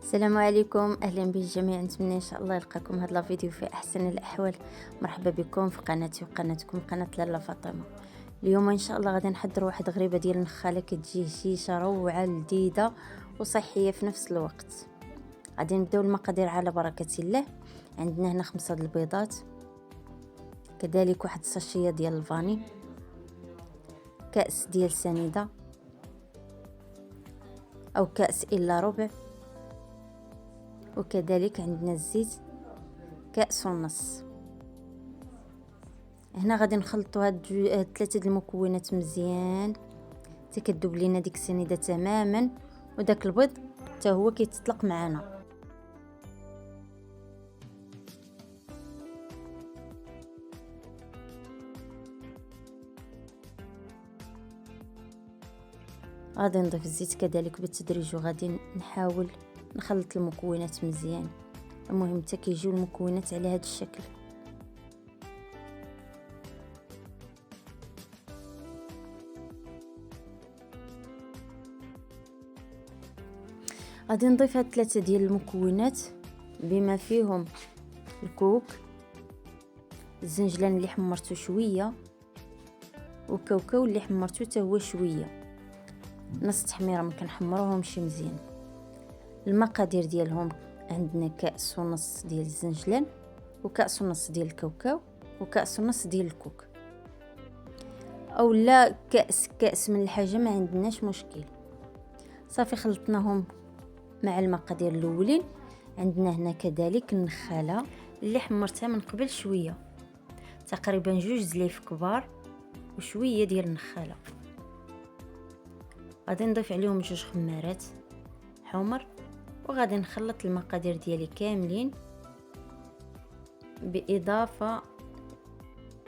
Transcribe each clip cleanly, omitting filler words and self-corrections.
السلام عليكم، اهلا بالجميع. نتمنى ان شاء الله يلقاكم هذا الفيديو في احسن الاحوال. مرحبا بكم في قناتي وقناتكم قناه لاله فاطمه. اليوم ان شاء الله غادي نحضر واحد غريبه ديال النخاله، كتجي شيشه روعه لذيذه وصحيه في نفس الوقت. غادي نبداو المقادير على بركه الله. عندنا هنا 5 البيضات، كذلك واحد ساشيه ديال الفاني، كاس ديال سنيده او كاس الا ربع، وكذلك عندنا الزيت كأس ونص. هنا غادي نخلطوا هاد 3 المكونات مزيان حتى كتذوب لينا ديك السنيده تماما، وداك البيض حتى هو كيتطلق معنا. غادي نضيف الزيت كذلك بالتدريج، وغادي نحاول نخلط المكونات مزيان. المهم حتى كيجيو المكونات على هذا الشكل. غادي نضيف هاد 3 ديال المكونات بما فيهم الكوك، الزنجلان اللي حمرته شويه، وكاوكاو اللي حمرته حتى هو شويه، نص تحميره ما كنحمروهمش مزيان. المقادير ديالهم عندنا كأس ونص ديال الزنجلان، وكأس ونص ديال الكاوكاو، وكأس ونص ديال الكوك، او لا كأس من الحاجه ما عندناش مشكل. صافي خلطناهم مع المقادير الاولين. عندنا هنا كذلك النخاله اللي حمرتها من قبل شويه، تقريبا 2 زليف كبار وشويه ديال النخاله. غادي نضيف عليهم 2 خمارات حمر، وغادي نخلط المقادير ديالي كاملين باضافه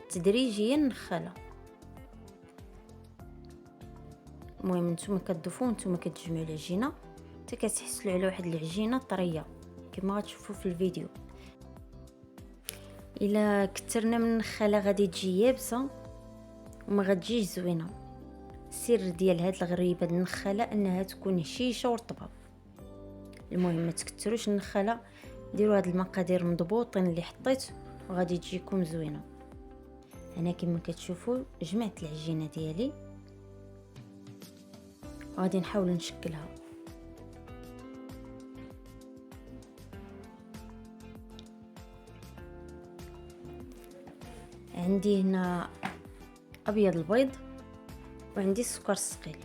تدريجيا النخاله. المهم نتوما كتضيفوا نتوما كتجمعوا العجينه حتى كتحصلوا على واحد العجينه طريه كما غتشوفوا في الفيديو. الا كثرنا من النخاله غادي تجي يابسه وما غتجيش زوينه. السر ديال هاد الغريبه د النخاله انها تكون هشيشه ورطبه. المهم ما تكثروش النخاله، ديروا هاد المقادير مضبوطين اللي حطيت وغادي تجيكم زوينه. انا كما كتشوفوا جمعت العجينه ديالي وغادي نحاول نشكلها. عندي هنا ابيض البيض، وعندي السكر الثقيل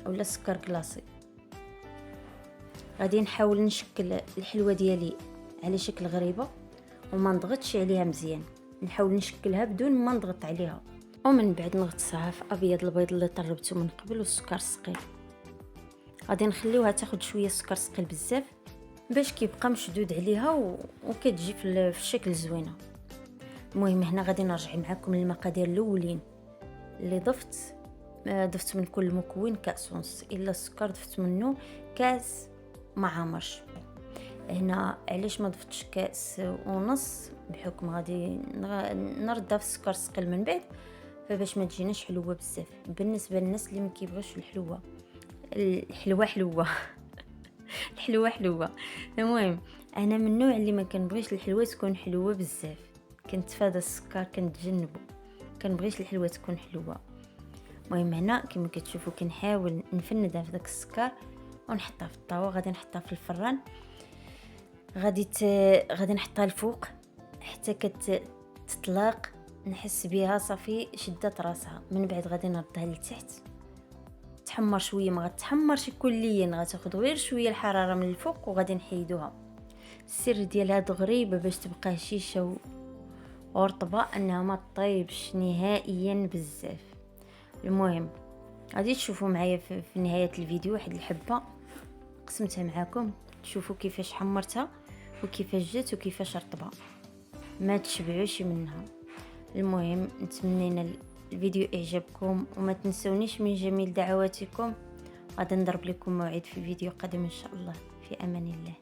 اولا السكر كلاصي. غادي نحاول نشكل الحلوه ديالي على شكل غريبه وما نضغطش عليها مزيان، نحاول نشكلها بدون ما نضغط عليها، ومن بعد نغطسها في ابيض البيض اللي طربته من قبل والسكر الثقيل. غادي نخليوها تاخد شويه سكر ثقيل بزاف باش كيبقى مشدود عليها وكتجي في الشكل زوينه. المهم هنا غادي نرجع معكم للمقادير الاولين اللي ضفت من كل مكون كاس ونص، الا السكر ضفت منه كاس ما عامرش. هنا علاش ما ضفتش كاس ونص؟ بحكم غادي نردها في السكر الثقيل من بعد، فباش ما تجيناش حلوه بزاف بالنسبه للناس اللي ما كيبغيوش الحلوه الحلوه حلوه. المهم انا من النوع اللي ما كنبغيش الحلوه تكون حلوه بزاف، كنتفادى السكر كنتجنبه، كنبغيش الحلوه تكون حلوه. المهم هنا كما كتشوفوا كنحاول نفندها في داك السكر ونحطها في الطاوه. غادي نحطها في الفران، غادي نحطها الفوق حتى كتطلق، نحس بها صافي شدت راسها. من بعد غادي نردها لتحت تحمر شويه، ما غتحمرش كليا، غتاخذ غير شويه الحراره من الفوق وغادي نحيدوها. السر ديال هاد الغريبه باش تبقى هشيشه ورطبه انها ما طيبش نهائيا بزاف. المهم غادي تشوفوا معايا في نهايه الفيديو واحد الحبه قسمتها معاكم تشوفوا كيفاش حمرتها وكيفاش جات وكيفاش رطبه، ما تشبعوش منها. المهم نتمنى الفيديو اعجبكم وما تنسونيش من جميل دعواتكم. غادي نضرب لكم موعد في فيديو قادم ان شاء الله. في امان الله.